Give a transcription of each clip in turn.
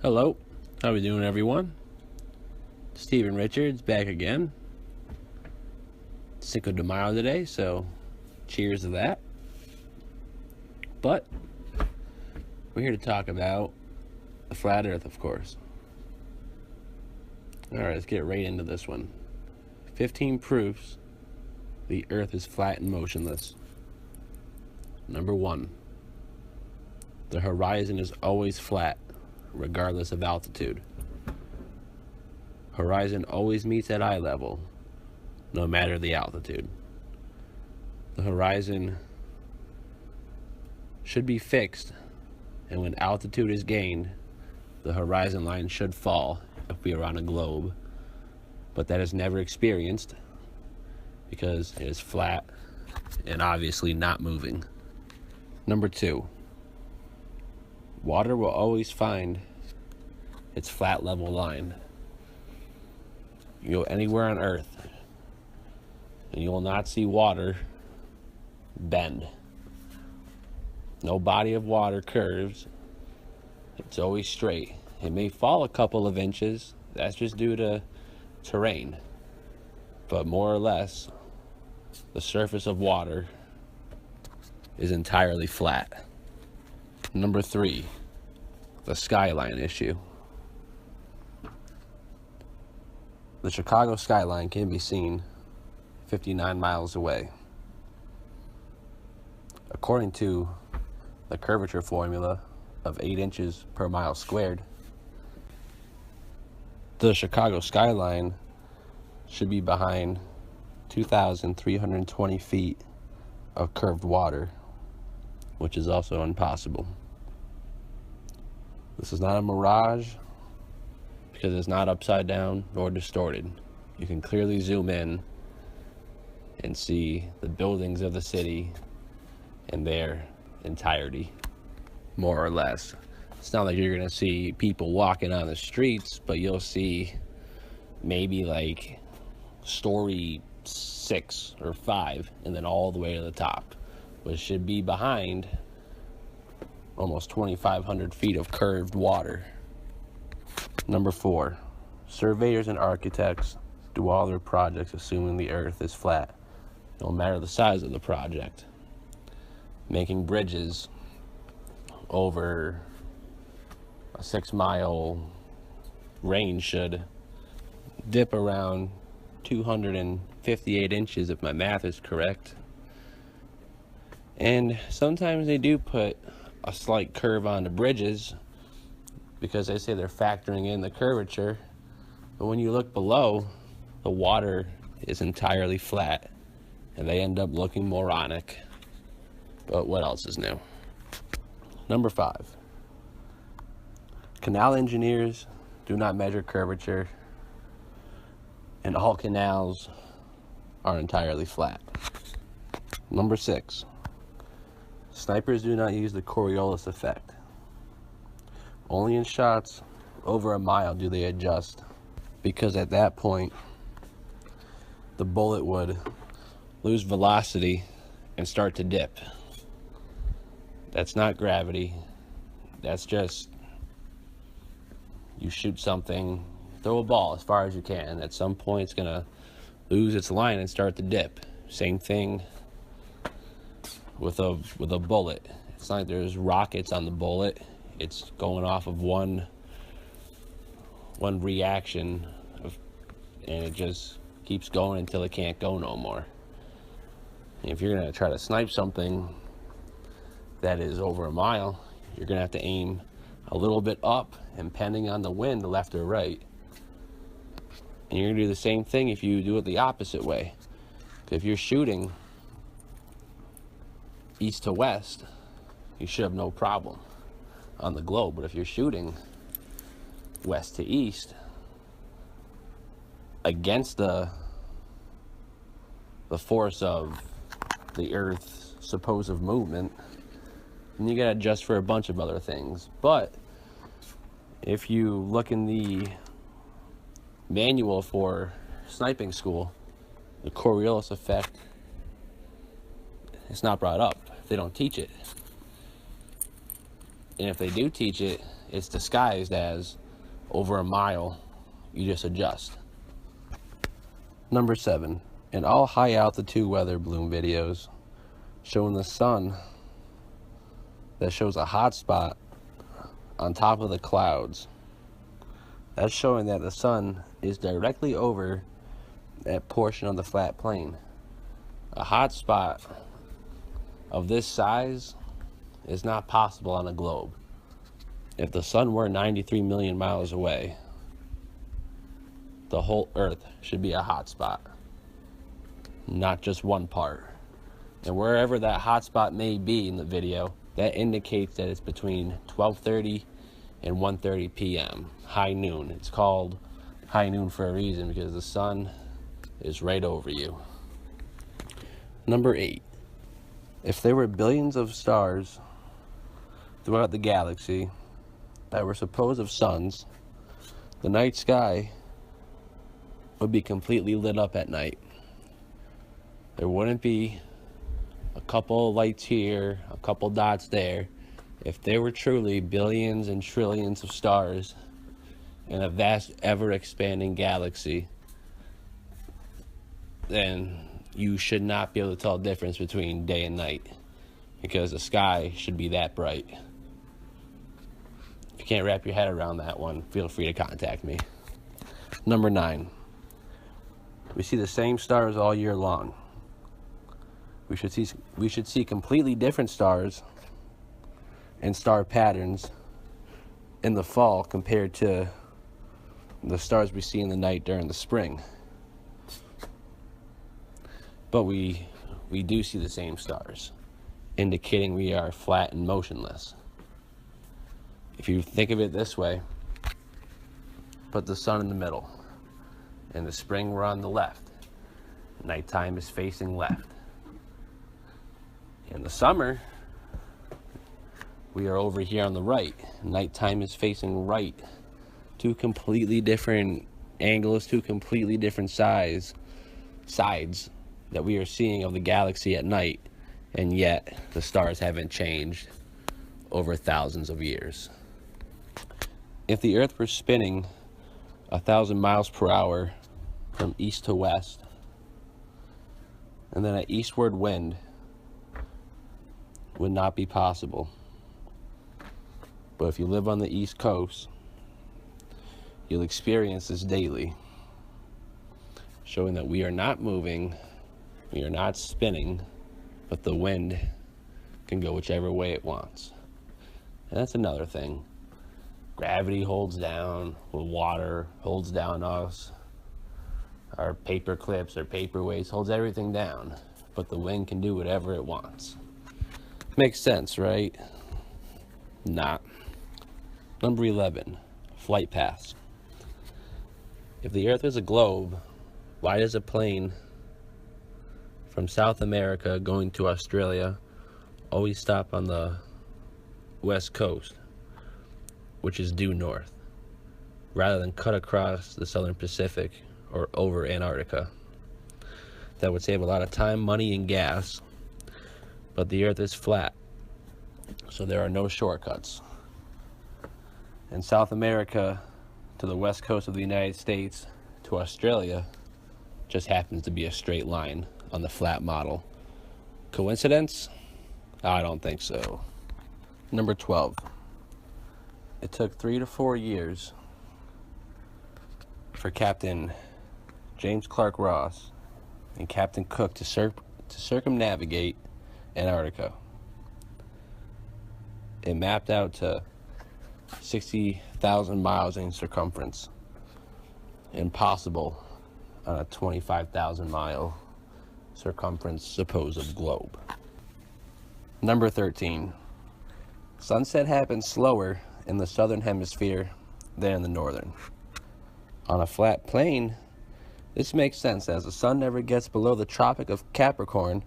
Hello, how we doing, everyone? Steven Richards back again. Cinco de Mayo today, so cheers to that. But we're here to talk about the flat Earth, of course. Alright, let's get right into this one. 15 proofs the Earth is flat and motionless. Number 1. The horizon is always flat, regardless of altitude. Horizon always meets at eye level, no matter the altitude. The horizon should be fixed, and when altitude is gained, the horizon line should fall if we are on a globe, but that is never experienced because it is flat and obviously not moving. Number 2. Water will always find its flat level line. You go anywhere on Earth and you will not see water bend. No body of water curves. It's always straight. It may fall a couple of inches. That's just due to terrain. But more or less, the surface of water is entirely flat. Number 3, the skyline issue. The Chicago skyline can be seen 59 miles away. According to the curvature formula of 8 inches per mile squared, the Chicago skyline should be behind 2,320 feet of curved water, which is also impossible. This is not a mirage because it's not upside down nor distorted. You can clearly zoom in and see the buildings of the city in their entirety, more or less. It's not like you're gonna see people walking on the streets, but you'll see maybe like story 6 or 5 and then all the way to the top, which should be behind almost 2,500 feet of curved water. Number 4, surveyors and architects do all their projects assuming the Earth is flat, no matter the size of the project. Making bridges over a 6-mile range should dip around 258 inches if my math is correct. And sometimes they do put a slight curve on the bridges because they say they're factoring in the curvature, but when you look below, the water is entirely flat and they end up looking moronic. But what else is new? Number 5, canal engineers do not measure curvature, and all canals are entirely flat. Number 6, snipers do not use the Coriolis effect. Only in shots over a mile do they adjust, because at that point the bullet would lose velocity and start to dip. That's not gravity. That's just you shoot something, throw a ball as far as you can, and at some point it's gonna lose its line and start to dip. Same thing with a bullet. It's not like there's rockets on the bullet. It's going off of one reaction and it just keeps going until it can't go no more. And if you're gonna try to snipe something that is over a mile, you're gonna have to aim a little bit up, and depending on the wind, left or right. And you're gonna do the same thing if you do it the opposite way. If you're shooting east to west, you should have no problem on the globe. But if you're shooting west to east against the force of the Earth's supposed movement, then you gotta adjust for a bunch of other things. But if you look in the manual for sniping school, the Coriolis effect, it's not brought up. They don't teach it. And if they do teach it, it's disguised as over a mile. You just adjust. Number 7. In all high altitude weather balloon videos showing the sun that shows a hot spot on top of the clouds, that's showing that the sun is directly over that portion of the flat plane. A hot spot of this size is not possible on a globe. If the sun were 93 million miles away, the whole Earth should be a hot spot, not just one part. And wherever that hot spot may be in the video, that indicates that it's between 12:30 and 1:30 p.m. high noon. It's called high noon for a reason, because the sun is right over you. Number 8. If there were billions of stars throughout the galaxy that were supposed of suns, the night sky would be completely lit up at night. There wouldn't be a couple of lights here, a couple dots there. If there were truly billions and trillions of stars in a vast, ever-expanding galaxy, then you should not be able to tell the difference between day and night, because the sky should be that bright. If you can't wrap your head around that one, feel free to contact me. Number 9. We see the same stars all year long. We should see completely different stars and star patterns in the fall compared to the stars we see in the night during the spring. But we do see the same stars, indicating we are flat and motionless. If you think of it this way, put the sun in the middle. In the spring, we're on the left. Nighttime is facing left. In the summer, we are over here on the right. Nighttime is facing right. Two completely different angles, two completely different sides that we are seeing of the galaxy at night, and yet the stars haven't changed over thousands of years. If the Earth were spinning 1,000 miles per hour from east to west, and then an eastward wind would not be possible. But if you live on the East Coast, you'll experience this daily, showing that we are not moving, we are not spinning, but the wind can go whichever way it wants. And that's another thing. Gravity holds down, the water holds down us, our paper clips, our paperweights holds everything down, but the wind can do whatever it wants. Makes sense, right? Not. Number 11, flight paths. If the Earth is a globe, why does a plane from South America going to Australia always stop on the west coast, which is due north, rather than cut across the southern Pacific or over Antarctica? That would save a lot of time, money, and gas, but the Earth is flat, so there are no shortcuts. In South America to the west coast of the United States to Australia just happens to be a straight line on the flat model. Coincidence? I don't think so. Number 12. It took 3 to 4 years for Captain James Clark Ross and Captain Cook to circumnavigate Antarctica. It mapped out to 60,000 miles in circumference. Impossible on a 25,000 mile circumference supposed globe. Number 13. Sunset happens slower in the southern hemisphere than in the northern. On a flat plane, this makes sense as the sun never gets below the Tropic of Capricorn,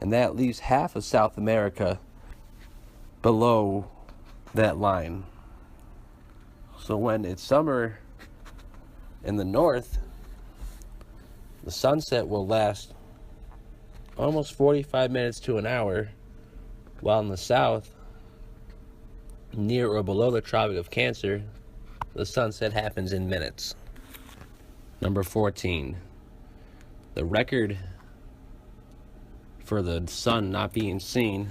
and that leaves half of South America below that line. So when it's summer in the north, the sunset will last almost 45 minutes to an hour, while in the south, near or below the Tropic of Cancer, the sunset happens in minutes. Number 14. The record for the sun not being seen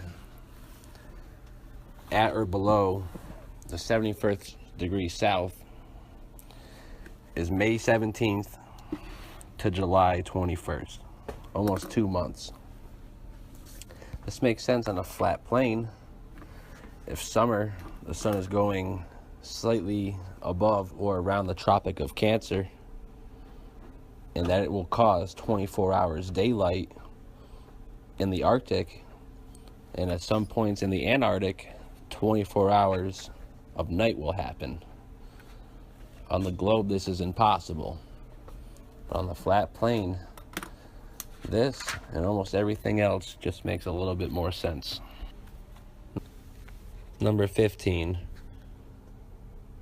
at or below the 71st degree south is May 17th to July 21st. Almost 2 months. This makes sense on a flat plane. If summer, the sun is going slightly above or around the Tropic of Cancer, and that it will cause 24 hours daylight in the Arctic, and at some points in the Antarctic, 24 hours of night will happen. On the globe, this is impossible. But on the flat plane, this and almost everything else just makes a little bit more sense. Number 15.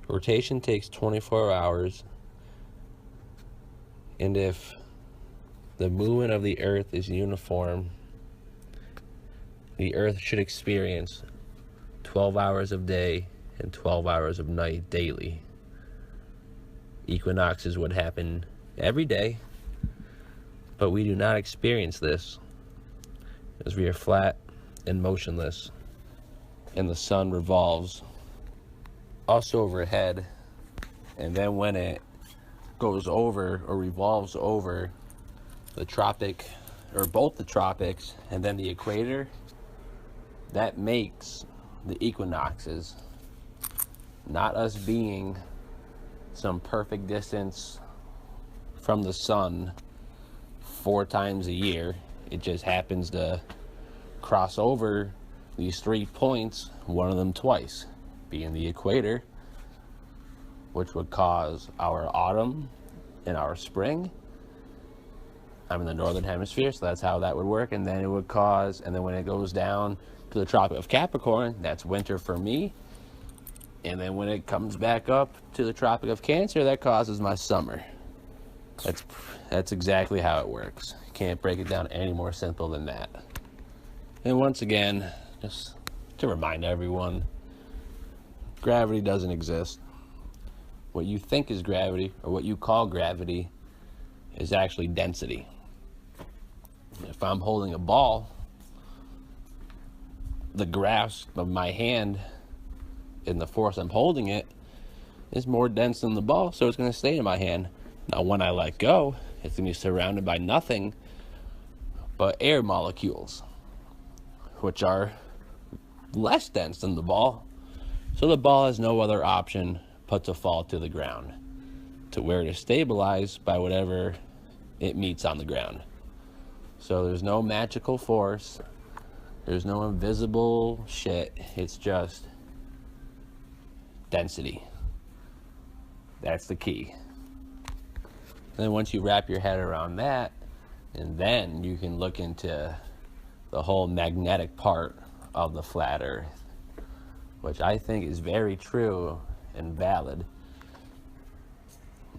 Rotation takes 24 hours, and if the movement of the Earth is uniform, the Earth should experience 12 hours of day and 12 hours of night daily. Equinoxes would happen every day, but we do not experience this as we are flat and motionless, and the sun revolves us overhead, and then when it goes over or revolves over the tropic, or both the tropics and then the equator, that makes the equinoxes. Not us being some perfect distance from the sun 4 times a year. It just happens to cross over these 3 points, one of them twice, being the equator, which would cause our autumn and our spring. I'm in the northern hemisphere, so that's how that would work. And then it would cause, and then when it goes down to the Tropic of Capricorn, that's winter for me. And then when it comes back up to the Tropic of Cancer, that causes my summer. That's exactly how it works. You can't break it down any more simple than that. And once again, just to remind everyone, gravity doesn't exist. What you think is gravity, or what you call gravity, is actually density. If I'm holding a ball, the grasp of my hand and the force I'm holding it is more dense than the ball, so it's going to stay in my hand. Now when I let go, it's going to be surrounded by nothing but air molecules, which are less dense than the ball, so the ball has no other option but to fall to the ground, to where it is stabilized by whatever it meets on the ground. So there's no magical force, there's no invisible shit, it's just density. That's the key. And then once you wrap your head around that, and then you can look into the whole magnetic part of the flat earth, which I think is very true and valid.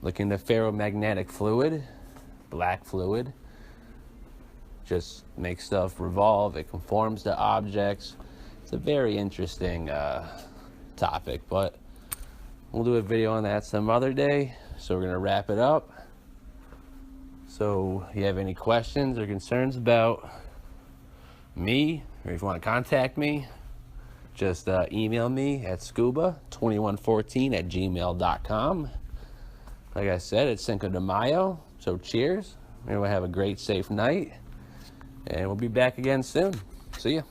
Look into ferromagnetic fluid, black fluid, just makes stuff revolve, it conforms to objects. It's a very interesting topic, but we'll do a video on that some other day. So we're gonna wrap it up. So if you have any questions or concerns about me, or if you want to contact me, just email me at scuba2114@gmail.com. Like I said, it's Cinco de Mayo, so cheers. Everyone have a great, safe night, and we'll be back again soon. See ya.